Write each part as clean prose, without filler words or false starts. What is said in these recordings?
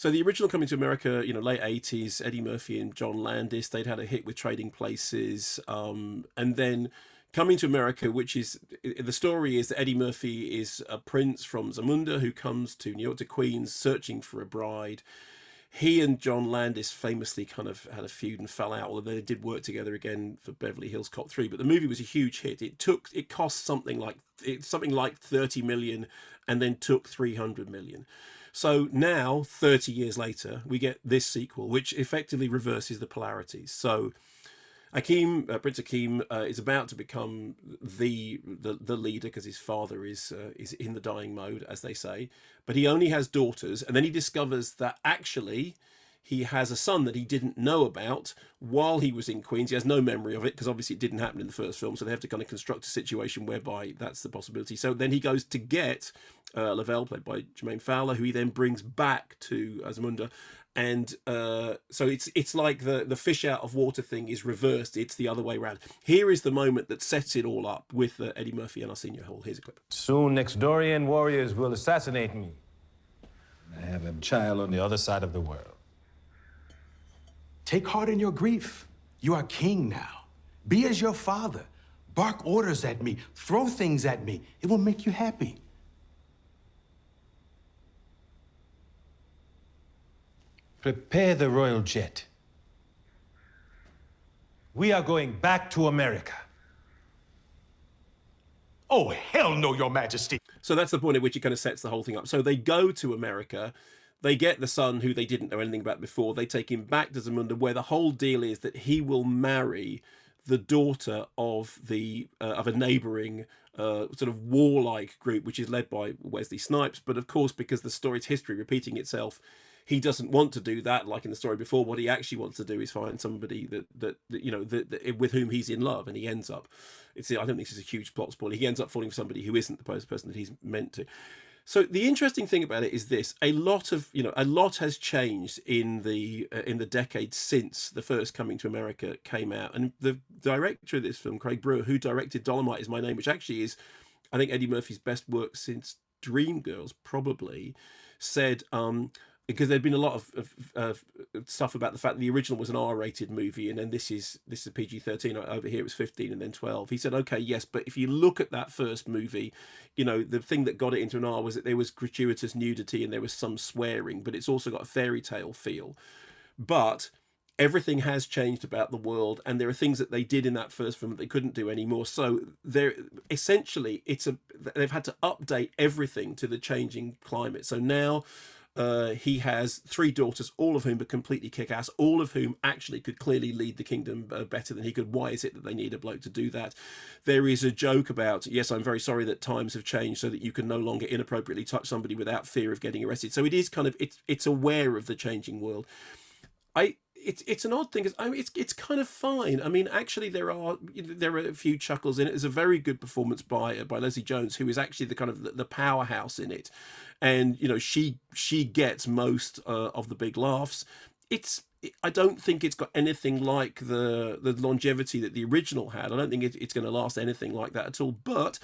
So the original Coming to America, late 80s, Eddie Murphy and John Landis, they'd had a hit with Trading Places. And then Coming to America, which is, the story is that Eddie Murphy is a prince from Zamunda who comes to New York, to Queens, searching for a bride. He and John Landis famously kind of had a feud and fell out, although they did work together again for Beverly Hills Cop 3. But the movie was a huge hit. It cost something like 30 million and then took 300 million. So now, 30 years later, we get this sequel, which effectively reverses the polarities. So Prince Akeem is about to become the leader because his father is in the dying mode, as they say, but he only has daughters, and then he discovers that actually he has a son that he didn't know about while he was in Queens. He has no memory of it because obviously it didn't happen in the first film, so they have to kind of construct a situation whereby that's the possibility. So then he goes to get Lavelle, played by Jermaine Fowler, who he then brings back to Zamunda. And so it's like the fish out of water thing is reversed. It's the other way around. Here is the moment that sets it all up with Eddie Murphy and Arsenio Hall. Here's a clip. Soon, Nextdorian warriors will assassinate me. I have a child on the other side of the world. Take heart in your grief. You are king now. Be as your father. Bark orders at me. Throw things at me. It will make you happy. Prepare the royal jet. We are going back to America. Oh, hell no, Your Majesty. So that's the point at which it kind of sets the whole thing up. So they go to America. They get the son who they didn't know anything about before. They take him back to Zamunda, where the whole deal is that he will marry the daughter of a neighbouring sort of warlike group, which is led by Wesley Snipes. But of course, because the story's history repeating itself, he doesn't want to do that. Like in the story before, what he actually wants to do is find somebody that with whom he's in love, and he ends up. I don't think this is a huge plot spoiler. He ends up falling for somebody who isn't the person that he's meant to. So the interesting thing about it is this: a lot has changed in the decades since the first Coming to America came out. And the director of this film, Craig Brewer, who directed Dolomite Is My Name, which actually is, I think, Eddie Murphy's best work since Dreamgirls, probably, said because there'd been a lot of stuff about the fact that the original was an R-rated movie, and then this is a PG-13. Over here it was 15 and then 12. He said, okay, yes, but if you look at that first movie, the thing that got it into an R was that there was gratuitous nudity and there was some swearing, but it's also got a fairy tale feel. But everything has changed about the world, and there are things that they did in that first film that they couldn't do anymore. So they're essentially they've had to update everything to the changing climate. So now he has 3 daughters, all of whom are completely kick-ass, all of whom actually could clearly lead the kingdom better than he could. Why is it that they need a bloke to do that? There is a joke about, yes, I'm very sorry that times have changed so that you can no longer inappropriately touch somebody without fear of getting arrested. So it is kind of, it's aware of the changing world. It's an odd thing. It's kind of fine. I mean, actually, there are a few chuckles in it. There's a very good performance by Leslie Jones, who is actually the kind of the powerhouse in it, and she gets most of the big laughs. I don't think it's got anything like the longevity that the original had. I don't think it's going to last anything like that at all. But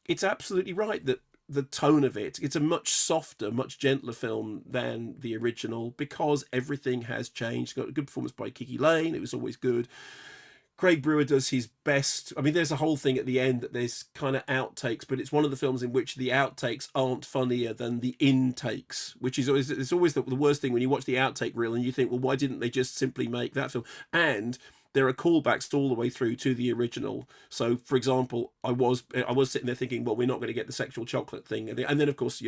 it's absolutely right that the tone of it's a much softer, much gentler film than the original, because everything has changed. Got a good performance by Kiki Lane. It was always good. Craig Brewer does his best. I mean, there's a whole thing at the end that there's kind of outtakes, but it's one of the films in which the outtakes aren't funnier than the intakes, which is always the worst thing when you watch the outtake reel and you think, well, why didn't they just simply make that film? And there are callbacks all the way through to the original. So, for example, I was sitting there thinking, well, we're not going to get the sexual chocolate thing, and then of course,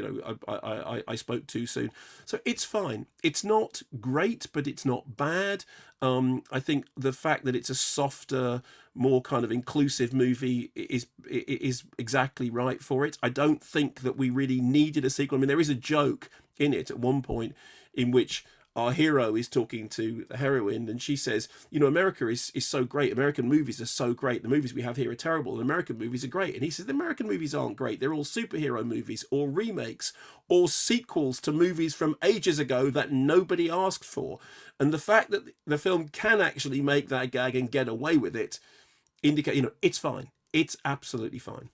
I spoke too soon. So it's fine. It's not great, but it's not bad. I think the fact that it's a softer, more kind of inclusive movie is exactly right for it. I don't think that we really needed a sequel. I mean, there is a joke in it at one point in which our hero is talking to the heroine, and she says, America is so great. American movies are so great. The movies we have here are terrible, and American movies are great. And he says, the American movies aren't great. They're all superhero movies or remakes or sequels to movies from ages ago that nobody asked for. And the fact that the film can actually make that gag and get away with it indicate, it's fine. It's absolutely fine.